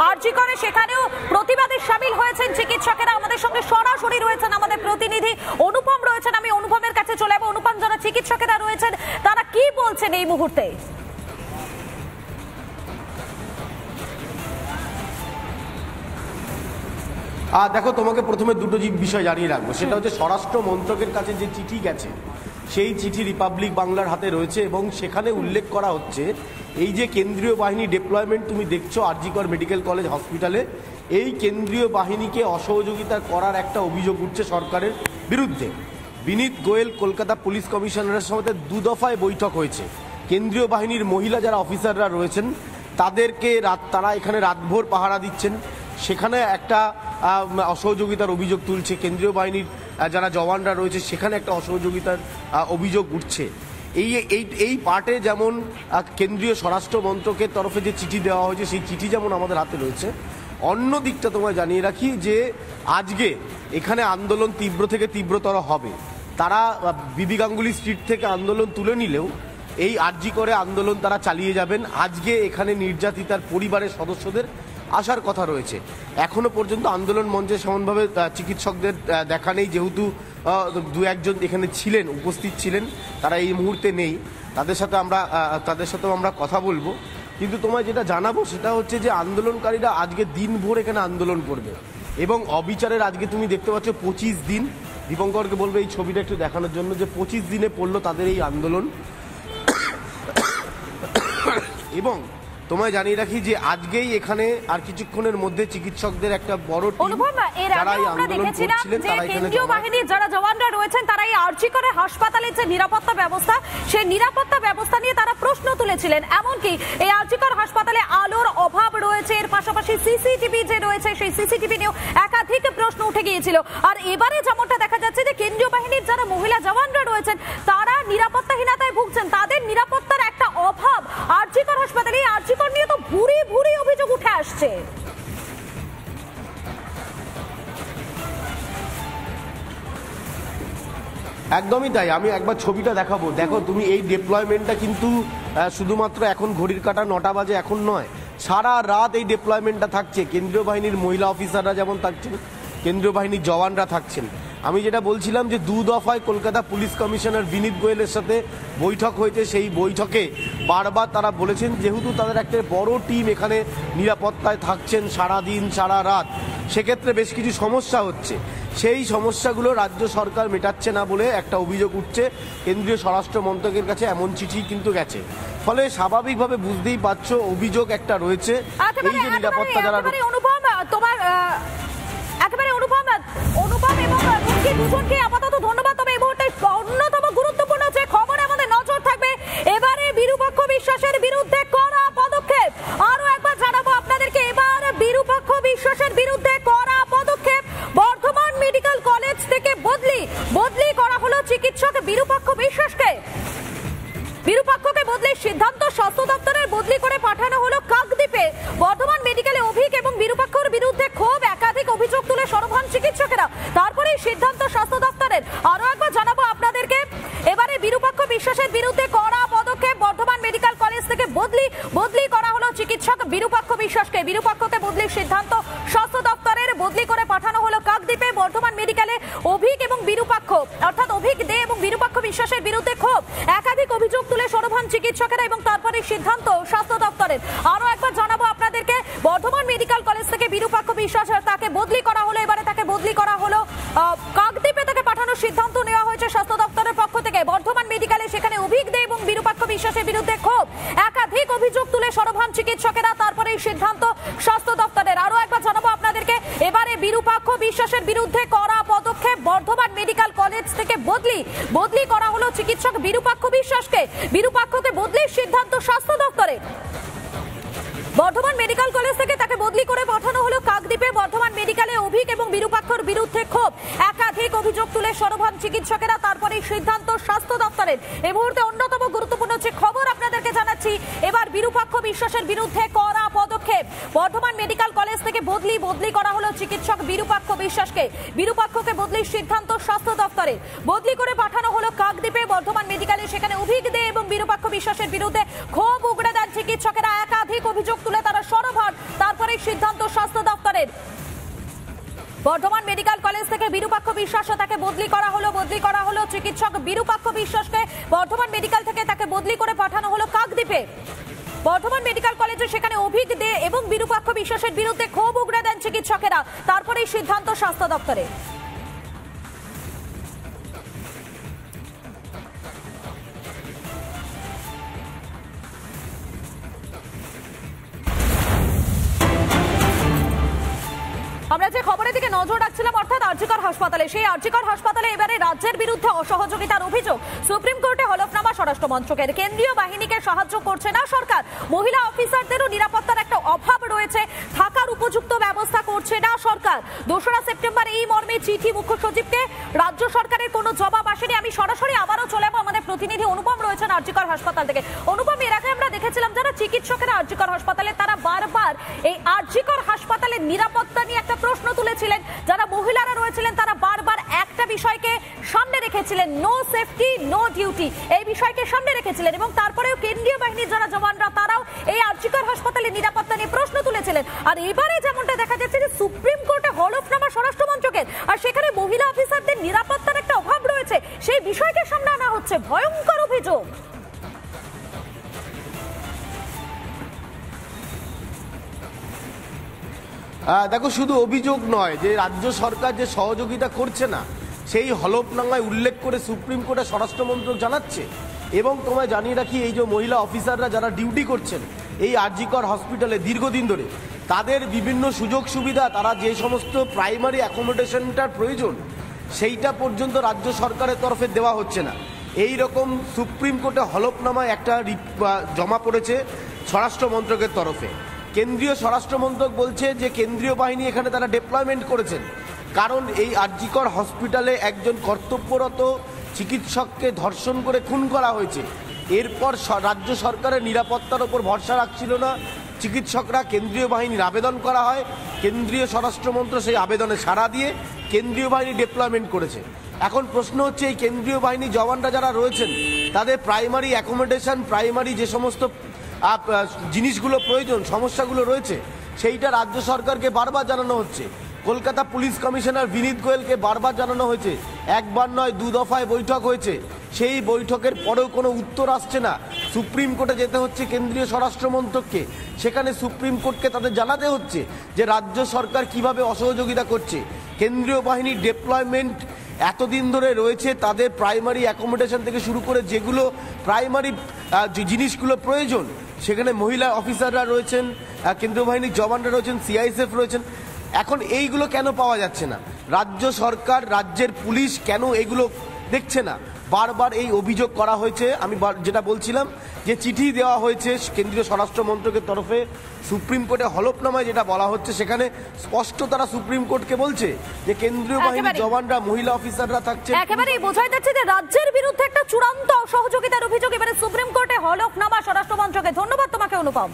আরজি করে সেখানেও প্রতিবাদে শামিল হয়েছেন চিকিৎসকেরা। আমাদের সঙ্গে সরাসরি রয়েছেন আমাদের প্রতিনিধি অনুপম রয়েছেন, আমি অনুপমের কাছে চলে যাবো। অনুপম, যারা চিকিৎসকেরা রয়েছেন তারা কি বলছেন এই মুহূর্তে? দেখো, তোমাকে প্রথমে দুটো বিষয় জানিয়ে রাখবো। সেটা হচ্ছে স্বরাষ্ট্র মন্ত্রকের কাছে যে চিঠি গেছে সেই চিঠি রিপাবলিক বাংলার হাতে রয়েছে এবং সেখানে উল্লেখ করা হচ্ছে এই যে কেন্দ্রীয় বাহিনী ডিপ্লয়মেন্ট তুমি দেখছো আরজি কর মেডিকেল কলেজ হসপিটালে, এই কেন্দ্রীয় বাহিনীকে অসহযোগিতা করার একটা অভিযোগ উঠছে সরকারের বিরুদ্ধে। বিনীত গোয়েল কলকাতা পুলিশ কমিশনারের সঙ্গে 2 দফায় বৈঠক হয়েছে। কেন্দ্রীয় বাহিনীর মহিলা যারা অফিসাররা রয়েছেন তাদেরকে তারা এখানে রাতভর পাহারা দিচ্ছেন, সেখানে একটা অসহযোগিতার অভিযোগ তুলছে। কেন্দ্রীয় বাহিনীর যারা জওয়ানরা রয়েছে সেখানে একটা অসহযোগিতার অভিযোগ উঠছে। এই পার্টে যেমন কেন্দ্রীয় স্বরাষ্ট্র মন্ত্রকের তরফে যে চিঠি দেওয়া হয়েছে সেই চিঠি যেমন আমাদের হাতে রয়েছে, অন্য দিকটা তোমায় জানিয়ে রাখি যে আজকে এখানে আন্দোলন তীব্র থেকে তীব্রতর হবে। তারা বিবি গাঙ্গুলি স্ট্রিট থেকে আন্দোলন তুলে নিলেও এই আরজি করে আন্দোলন তারা চালিয়ে যাবেন। আজকে এখানে নির্যাতিতার পরিবারের সদস্যদের আসার কথা রয়েছে। এখনো পর্যন্ত আন্দোলন মঞ্চে সমানভাবে চিকিৎসকদের দেখা নেই, যেহেতু 2-1 এখানে ছিলেন, উপস্থিত ছিলেন, তারা এই মুহূর্তে নেই। তাদের সাথেও আমরা কথা বলবো। কিন্তু তোমায় যেটা জানাবো সেটা হচ্ছে যে আন্দোলনকারীরা আজকে দিনভর এখানে আন্দোলন করবে এবং অবিচারের আজকে তুমি দেখতে পাচ্ছ 25 দিন। দীপঙ্করকে বলবে এই ছবিটা একটু দেখানোর জন্য যে 25 দিনে পড়লো তাদের এই আন্দোলন। এবং তোমায় জানিয়ে রাখি যে আজকেই এখানে আর কিছুক্ষণের মধ্যে চিকিৎসকদের একটা বড় টিম যারা এই আন্দোলন করছিলেন তারা এখানে কেন্দ্রীয় বাহিনীর যারা জওয়ানরা রয়েছেন তারা এই আরজি করে হাসপাতালের যে নিরাপত্তা ব্যবস্থা সেই নিরাপত্তা ব্যবস্থা নিয়ে তারা প্রশ্ন তুলেছিলেন। এমনকি এই আরজি করে হাসপাতালে আলোর অভাব রয়েছে, এর পাশাপাশি সিসিটিভি যে রয়েছে সেই সিসিটিভি নিয়েও একাধিক প্রশ্ন উঠে গিয়েছিল। আর এবারে যেমনটা দেখা যাচ্ছে যে কেন্দ্রীয় বাহিনীর যারা মহিলা জওয়ানরা রয়েছেন তারা নিরাপত্তাহীনতায় ভুগছেন, তাদের নিরাপত্তার একটা অভাব আরজি করে হাসপাতালে। আরজি করে নিয়ে তো ভুরি ভুরি অভিযোগ উঠে আসছে। একদমই তাই। আমি একবার ছবিটা দেখাবো। দেখো তুমি, এই ডিপ্লয়মেন্টটা কিন্তু শুধুমাত্র এখন ঘড়ির কাঁটা 9টা বাজে এখন নয়, সারা রাত এই ডিপ্লয়মেন্টটা থাকছে। কেন্দ্রীয় বাহিনীর মহিলা অফিসাররা যেমন থাকছেন, কেন্দ্রীয় বাহিনীর জওয়ানরা থাকছেন। আমি যেটা বলছিলাম যে 2 দফায় কলকাতা পুলিশ কমিশনার বিনীত গোয়েলের সাথে বৈঠক হয়েছে। সেই বৈঠকে বারবার তারা বলেছেন যেহেতু তাদের একটা বড় টিম এখানে নিরাপত্তায় থাকছেন সারা দিন সারা রাত, সেক্ষেত্রে বেশ কিছু সমস্যা হচ্ছে। সেই সমস্যাগুলো রাজ্য সরকার মেটাচ্ছে না বলে একটা অভিযোগ উঠছে কেন্দ্রীয় স্বরাষ্ট্র মন্ত্রকের কাছে। এমন চিঠি কিন্তু গেছে, ফলে স্বাভাবিকভাবে বুঝতেই পারছো অভিযোগ একটা রয়েছে। এই যে নিরাপত্তা যারা অনুপম এবং দুজনকে আপাতত ধন্যবাদ। তবে এই মুহূর্তে অন্যতম গুরুত্বপূর্ণ যে খবরে আমাদের নজর থাকবে, এবারে বিরূপাক্ষ বিশ্বাসের বিরুদ্ধে কড়া পদক্ষেপ। আরো একবার জানাবো আপনাদেরকে, এবার বিরূপাক্ষ বিশ্বাসের বিরুদ্ধে কড়া পদক্ষেপ। বর্ধমান মেডিকেল কলেজ থেকে বদলি করা হলো চিকিৎসক বিরূপাক্ষ বিশ্বাসকে। বিরূপাক্ষকে বদলির সিদ্ধান্ত, স্বাস্থ্য দপ্তরের বদলি করে পাঠানো হলো কাকদ্বীপে। বর্ধমান মেডিকেলে অভিক এবং বিরূপাক্ষর বিরুদ্ধে ক্ষোভ, একাধিক অভিযোগ তুলে সরব হন চিকিৎসকেরা। তারপরে সিদ্ধান্ত স্বাস্থ্য দপ্তরের। আরো একবার জানাবো আপনাদেরকে, এবারে বিরূপাক্ষ বিশ্বাসের বিরুদ্ধে কড়া পদক্ষেপ। বর্ধমান মেডিকেল কলেজ থেকে বদলি করা হলো চিকিৎসক বিরূপাক্ষ বিশ্বাসকে। বিরূপাক্ষকে বদলির সিদ্ধান্ত স্বাস্থ্য দপ্তরের, বদলি করে পাঠানো হলো কাকদ্বীপে। বর্ধমান মেডিকেলে অভিক এবং বিরূপাক্ষ অর্থাৎ অভিক দে এবং বিরূপাক্ষ বিশ্বাসের বিরুদ্ধে ক্ষোভ, একাধিক অভিযোগ তুলে সরব হন চিকিৎসকেরা এবং তারপরে সিদ্ধান্ত স্বাস্থ্য দপ্তরের। আরো একবার জানাবো আপনাদেরকে, বর্ধমান মেডিকেল কলেজ থেকে বিরূপাক্ষ বিশ্বাস তাকে বদলি করা হলো, এবারে তাকে বদলি করা হলো কাকদ্বীপে, তাকে পাঠানোর সিদ্ধান্ত নেওয়া হয়েছে স্বাস্থ্য দপ্তরের পক্ষ থেকে। বর্ধমান মেডিকেলে সেখানে অভিক দে এবং বিরূপাক্ষ বিশ্বাসের বিরুদ্ধে ক্ষোভ, একাধিক অভিযোগ তুলে সরব হন চিকিৎসকেরা, তারপরে সিদ্ধান্ত স্বাস্থ্য দপ্তরের। আরো একবার জানাবো আপনাদেরকে, এবারে বিরূপাক্ষ বিশ্বাসের বিরুদ্ধে কড়া পদক্ষেপ। বর্ধমান মেডিকেল কলেজ থেকে বদলি করা হলো চিকিৎসক বিরূপাক্ষ বিশ্বাসকে। বিরূপাক্ষকে বদলির সিদ্ধান্ত স্বাস্থ্য দপ্তরে। বর্ধমান মেডিকেল কলেজ থেকে তাকে বদলি করে পাঠানো হলো কাকদ্বীপে। বর্ধমান মেডিকেলে অভিক এবং বিরূপাক্ষর বিরুদ্ধে ক্ষোভ, একাধিক অভিযোগ তুলে সরব হন চিকিৎসকেরা, তারপরে সিদ্ধান্ত স্বাস্থ্য দপ্তরের। এই মুহূর্তে অন্যতম গুরুত্বপূর্ণ যে খবর আপনাদেরকে জানাচ্ছি, এবার বিরূপাক্ষ বিশ্বাসের বিরুদ্ধে কড়া পদক্ষেপ। বর্ধমান মেডিকেল কলেজ থেকে বদলি করা হলো চিকিৎসক বিরূপাক্ষ বিশ্বাসকে। বিরূপাক্ষকে বদলির সিদ্ধান্ত স্বাস্থ্য দপ্তরে, বদলি করে পাঠানো হলো কাকদ্বীপে। বর্ধমান মেডিকেলে সেখানে অভিক দে এবং বিরূপাক্ষ বিশ্বাসের বিরুদ্ধে ক্ষোভ উগড়ে দেন চিকিৎসকেরা, একাধিক অভিযোগ তুলে তারা সরব হন, তারপরে সিদ্ধান্ত স্বাস্থ্য দপ্তরের। বর্ধমান মেডিকেল কলেজ থেকে বিরূপাক্ষ বিশ্বাস তাকে বদলি করা হলো চিকিৎসক বিরূপাক্ষ বিশ্বাসকে বর্ধমান মেডিকেল থেকে তাকে বদলি করে পাঠানো হলো কাকদ্বীপে। বর্ধমান মেডিকেল কলেজে সেখানে অভিক দে এবং বিরূপাক্ষ বিশ্বাসের বিরুদ্ধে ক্ষোভ উগড়ে দেন চিকিৎসকেরা, তারপরেই সিদ্ধান্ত স্বাস্থ্য দপ্তরে। আমরা যে খবরের দিকে নজর রাখছিলাম, অর্থাৎ আরজিকর হাসপাতালে, সেই আরজিকর হাসপাতালে এবারে রাজ্যের বিরুদ্ধে অসহযোগিতার অভিযোগ। সুপ্রিম কোর্টে হলফনামা স্বরাষ্ট্র মন্ত্রকের। কেন্দ্রীয় বাহিনীকে সাহায্য করছে না সরকার। মহিলা অফিসারদেরও নিরাপত্তার একটা অভাব রয়েছে, থাকার উপযুক্ত ব্যবস্থা করছে না সরকার। 2রা সেপ্টেম্বর এই মর্মে চিঠি মুখ্য সচিবকে, রাজ্য সরকারের কোনো জবাব আসেনি। আমি সরাসরি আবারও চলে যাবো, আমাদের প্রতিনিধি অনুপম রয়েছেন আরজিকর হাসপাতাল থেকে। অনুপম, এর আগে আমরা দেখেছিলাম যারা চিকিৎসকেরা আরজিকর হাসপাতালে, তারা বারবার এই আরজিকর হাসপাতালের নিরাপত্তা নিয়ে একটা প্রশ্ন তুলেছিলেন। যারা মহিলারা রয়েছিলেন তারা বারবার একটা বিষয়কে সামনে রেখেছিলেন, নো সেফটি নো ডিউটি, এই বিষয়কে সামনে রেখেছিলেন। এবং তারপরেও কেন্দ্রীয় বাহিনীর যারা জওয়ানরা তারাও এই আরজিকর হাসপাতালের নিরাপত্তা নিয়ে প্রশ্ন তুলেছিলেন। আর এবারে যেমনটা দেখা যাচ্ছে যে সুপ্রিম কোর্টে হলফনামা স্বরাষ্ট্র মন্ত্রকের, আর সেখানে মহিলা অফিসারদের নিরাপত্তার একটা অভাব রয়েছে, সেই বিষয়কে সামনে আনা হচ্ছে। ভয়ঙ্কর অভিযোগ। দেখো, শুধু অভিযোগ নয় যে রাজ্য সরকার যে সহযোগিতা করছে না, সেই হলফনামায় উল্লেখ করে সুপ্রিম কোর্টে স্বরাষ্ট্র মন্ত্রক জানাচ্ছে। এবং তোমায় জানিয়ে রাখি, এই যে মহিলা অফিসাররা যারা ডিউটি করছেন এই আরজিকর হসপিটালে দীর্ঘদিন ধরে, তাদের বিভিন্ন সুযোগ সুবিধা, তারা যে সমস্ত প্রাইমারি অ্যাকোমোডেশনটার প্রয়োজন সেইটা পর্যন্ত রাজ্য সরকারের তরফে দেওয়া হচ্ছে না। এই রকম সুপ্রিম কোর্টে হলফনামায় একটা জমা পড়েছে স্বরাষ্ট্র মন্ত্রকের তরফে। কেন্দ্রীয় স্বরাষ্ট্র মন্ত্রক বলছে যে কেন্দ্রীয় বাহিনী এখানে তারা ডিপ্লয়মেন্ট করেছেন, কারণ এই আরজিকর হসপিটালে একজন কর্তব্যরত চিকিৎসককে ধর্ষণ করে খুন করা হয়েছে। এরপর রাজ্য সরকারের নিরাপত্তার ওপর ভরসা রাখছিল না চিকিৎসকরা, কেন্দ্রীয় বাহিনীর আবেদন করা হয়। কেন্দ্রীয় স্বরাষ্ট্রমন্ত্রক সেই আবেদনে সাড়া দিয়ে কেন্দ্রীয় বাহিনী ডিপ্লয়মেন্ট করেছে। এখন প্রশ্ন হচ্ছে, এই কেন্দ্রীয় বাহিনী জওয়ানরা যারা রয়েছেন তাদের প্রাইমারি অ্যাকোমোডেশন, প্রাইমারি যে সমস্ত জিনিসগুলো প্রয়োজন, সমস্যাগুলো রয়েছে, সেইটা রাজ্য সরকারকে বারবার জানানো হচ্ছে। কলকাতা পুলিশ কমিশনার বিনীত গোয়েলকে বারবার জানানো হয়েছে, একবার নয় 2 দফায় বৈঠক হয়েছে। সেই বৈঠকের পরেও কোনো উত্তর আসছে না। সুপ্রিম কোর্টে যেতে হচ্ছে কেন্দ্রীয় স্বরাষ্ট্র মন্ত্রককে, সেখানে সুপ্রিম কোর্টকে তাদের জানাতে হচ্ছে যে রাজ্য সরকার কিভাবে অসহযোগিতা করছে। কেন্দ্রীয় বাহিনীর ডিপ্লয়মেন্ট এতদিন ধরে রয়েছে, তাদের প্রাইমারি অ্যাকোমোডেশন থেকে শুরু করে যেগুলো প্রাইমারি জিনিসগুলো প্রয়োজন, সেখানে মহিলা অফিসাররা রয়েছেন, কেন্দ্রীয় বাহিনীর জওয়ানরা রয়েছেন, সিআইএসএফ রয়েছেন। এখন এইগুলো কেন পাওয়া যাচ্ছে না? রাজ্য সরকার, রাজ্যের পুলিশ কেন এগুলো দেখছে না? বারবার এই অভিযোগ করা হয়েছে। আমি যেটা বলছিলাম যে চিঠি দেওয়া হয়েছে কেন্দ্রীয় স্বরাষ্ট্র মন্ত্রকের তরফে সুপ্রিম কোর্টে হলফনামায়, যেটা বলা হচ্ছে সেখানে স্পষ্ট তারা সুপ্রিম কোর্টকে বলছে যে কেন্দ্রীয় বাহিনীর জওয়ানরা, মহিলা অফিসাররা থাকছে। একেবারেই বোঝাই যাচ্ছে যে রাজ্যের বিরুদ্ধে একটা চূড়ান্ত অসহযোগিতার অভিযোগ এবারে সুপ্রিম কোর্টে হলফনামা স্বরাষ্ট্র মন্ত্রকের। ধন্যবাদ তোমাকে অনুপম।